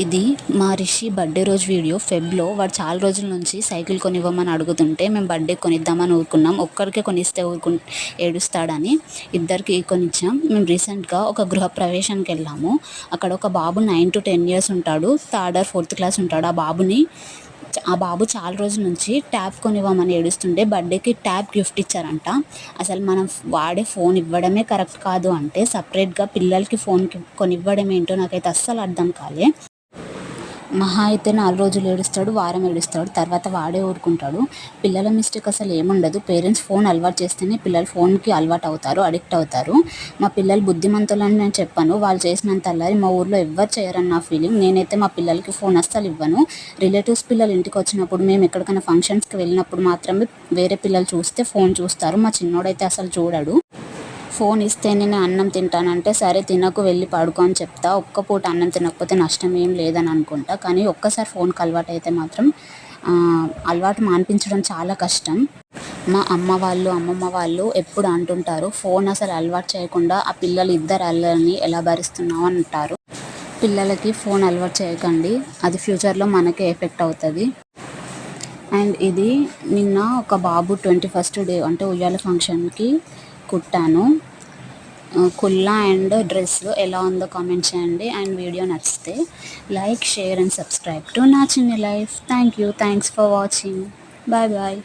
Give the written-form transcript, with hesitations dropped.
ఇది మా రిషి బర్త్డే రోజు వీడియో. ఫెబ్లో వాడు చాలా రోజుల నుంచి సైకిల్ కొనివ్వమని అడుగుతుంటే మేము బర్త్డే కొనిద్దామని ఊరుకున్నాం. ఒక్కరికే కొనిస్తే ఏడుస్తాడని ఇద్దరికి కొనిచ్చాం. మేము రీసెంట్గా ఒక గృహప్రవేశానికి వెళ్ళాము. అక్కడ ఒక బాబు 9 to 10 years ఉంటాడు, 3rd or 4th క్లాస్ ఉంటాడు. ఆ బాబు చాలా రోజుల నుంచి ట్యాబ్ కొనివ్వమని ఏడుస్తుంటే బర్త్డేకి ట్యాబ్ గిఫ్ట్ ఇచ్చారంట. అసలు మనం వాడే ఫోన్ ఇవ్వడమే కరెక్ట్ కాదు అంటే సపరేట్గా పిల్లలకి ఫోన్ కొనివ్వడం ఏంటో నాకైతే అస్సలు అర్థం కాలే. మహా అయితే 4 రోజులు ఏడుస్తాడు, వారం ఏడుస్తాడు, తర్వాత వాడే ఊరుకుంటాడు. పిల్లల మిస్టేక్ అసలు ఏముండదు. పేరెంట్స్ ఫోన్ అలవాటు చేస్తేనే పిల్లలు ఫోన్కి అలవాటు అవుతారు, అడిక్ట్ అవుతారు. మా పిల్లలు బుద్ధిమంతులని నేను చెప్పను, వాళ్ళు చేసినంత అల్లరి మా ఊర్లో ఎవ్వరు చేయరని నా ఫీలింగ్. నేనైతే మా పిల్లలకి ఫోన్ అస్సలు ఇవ్వను. రిలేటివ్స్ పిల్లలు ఇంటికి వచ్చినప్పుడు, మేము ఎక్కడికైనా ఫంక్షన్స్కి వెళ్ళినప్పుడు మాత్రమే వేరే పిల్లలు చూస్తే ఫోన్ చూస్తారు. మా చిన్నోడైతే అసలు చూడడు. ఫోన్ ఇస్తేనే నేను అన్నం తింటానంటే సరే తినకు, వెళ్ళి పడుకో అని చెప్తా. ఒక్క పూట అన్నం తినకపోతే నష్టం ఏం లేదని అనుకుంటా. కానీ ఒక్కసారి ఫోన్కి అలవాటు అయితే మాత్రం అలవాటు మాన్పించడం చాలా కష్టం. మా అమ్మ వాళ్ళు, అమ్మమ్మ వాళ్ళు ఎప్పుడు అంటుంటారు, ఫోన్ అసలు అలవాటు చేయకుండా ఆ పిల్లలు ఇద్దరు అల్లరిని ఎలా భరిస్తున్నావు అని అంటారు. పిల్లలకి ఫోన్ అలవాటు చేయకండి, అది ఫ్యూచర్లో మనకే ఎఫెక్ట్ అవుతుంది. అండ్ ఇది నిన్న ఒక బాబు 21st డే అంటే ఉయ్యాల ఫంక్షన్కి కుట్టాను. కుల్లా అండ్ డ్రెస్ ఎలా ఉందో కామెంట్ చేయండి. అండ్ వీడియో నచ్చితే like, share and subscribe to నా చిన్ని లైఫ్. Thanks for watching. బాయ్.